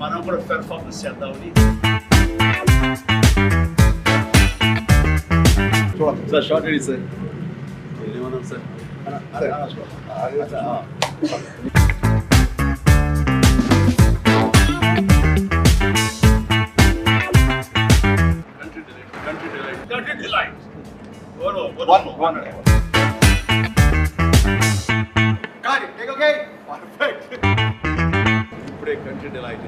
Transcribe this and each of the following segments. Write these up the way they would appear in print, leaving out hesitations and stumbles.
మనం కూడా పెర్ఫార్మెన్స్ చేద్దామని. Sir short ready sir. ఏమన్నాం sir? Country delight. One more. Got it. Take okay. Perfect. ఇప్పుడే country delight.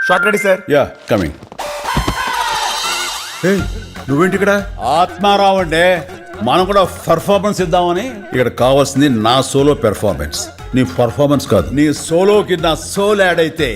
Short ready sir. Yeah coming. నువ్వేంటి ఇక్కడ? ఆత్మారావు అంటే మనం కూడా పెర్ఫార్మెన్స్ ఇద్దామని. ఇక్కడ కావాల్సింది నా సోలో పెర్ఫార్మెన్స్, నీ పర్ఫార్మెన్స్ కాదు. నీ సోలోకి నా సోల్ యాడ్ అయితే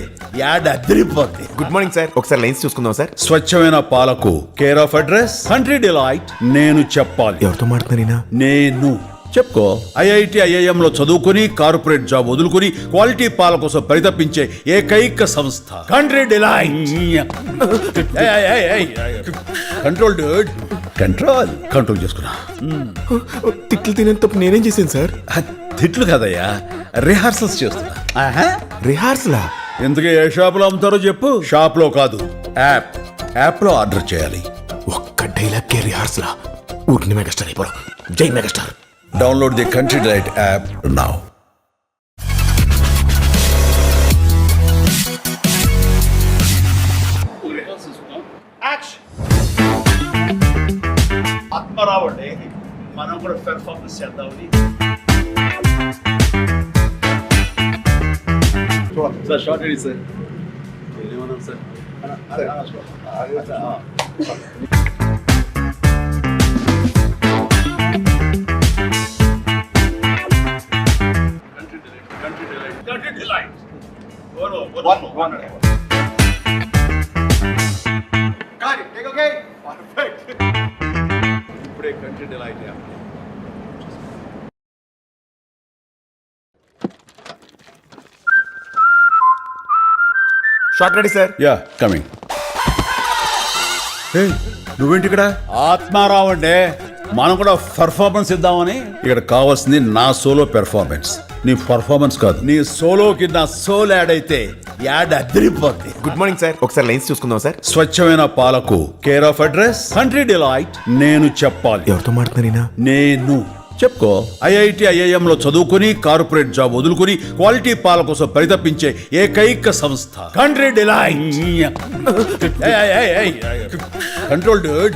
యాడ్ అదిరిపోద్ది. Good morning sir. ఒకసారి లైన్స్ చూసుకుందాం సార్. స్వచ్ఛమైన పాలకు care of address Country Delight. నేను చెప్పాలి. ఎవరితో మాట్లాడుతున్నారీనా? నేను చెప్పుకో. ఐఐటి ఐఐఎం లో చదువుకుని కార్పొరేట్ జాబ్ వదులుకుని క్వాలిటీ పాల కోసం పరితపించే ఏకైక సంస్థ country delight. Control Dude, control చేసుకున్నా. తిట్లు తినేంత నేనేం చేశాను సార్? తిట్లు కదయ్యా, రిహార్సల్స్ చేస్తున్నా. రిహార్సలా? ఎందుకు ఏ షాప్ లో అమ్ముతారో చెప్పు. షాప్ లో కాదు, యాప్ లో ఆర్డర్ చేయాలి. ఒక్క డైలాగ్ కే రిహార్సలా? ఊరిని మెగాస్టార్ అయిపోరు. జై megastar. Download the Country Delight app now. Atmarao అంటే మనం కూడా పెర్ఫార్మెన్స్ చేద్దామని. Sir short ready sir. ఏమన్నాం sir? Country delight. One more. Got it. Take okay. Perfect. ఇప్పుడే country delight. Short ready sir. Yeah coming. నువ్వేంటి ఇక్కడ? ఆత్మారావు అంటే మనం కూడా పెర్ఫార్మెన్స్ ఇద్దామని. ఇక్కడ కావాల్సింది నా సోలో పెర్ఫార్మెన్స్, నీ పర్ఫార్మెన్స్ కాదు. నీ సోలోకి నా సోల్ యాడ్ అయితే యాడ్ అదిరిపోద్ది. Good morning sir. ఒకసారి లైన్స్ చూసుకుందాం సార్. స్వచ్ఛమైన పాలకు care of address Country Delight. నేను చెప్పాలి. ఎవరితో మాట్లాడుతున్నారీనా? నేను చెప్పుకో. ఐఐటి ఐఐఎం లో చదువుకుని కార్పొరేట్ జాబ్ వదులుకుని క్వాలిటీ పాల కోసం పరితపించే ఏకైక సంస్థ country delight. Control Dude,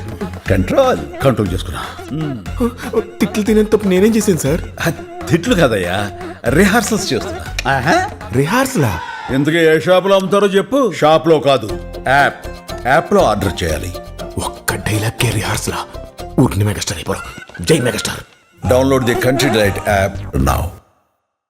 control చేసుకున్నా. తిట్లు తినేంత నేనేం చేశాను సార్? తిట్లు కదయ్యా, రిహార్సల్స్ చేస్తున్నా. రిహార్సలా? ఎందుకు ఏ షాప్ లో అమ్ముతారో చెప్పు. షాప్ లో కాదు, యాప్ లో ఆర్డర్ చేయాలి. ఒక్క డైలాగ్ కే రిహార్సలా? ఊరిని మెగాస్టార్ అయిపోరు. జై megastar. Download the Country Delight app now.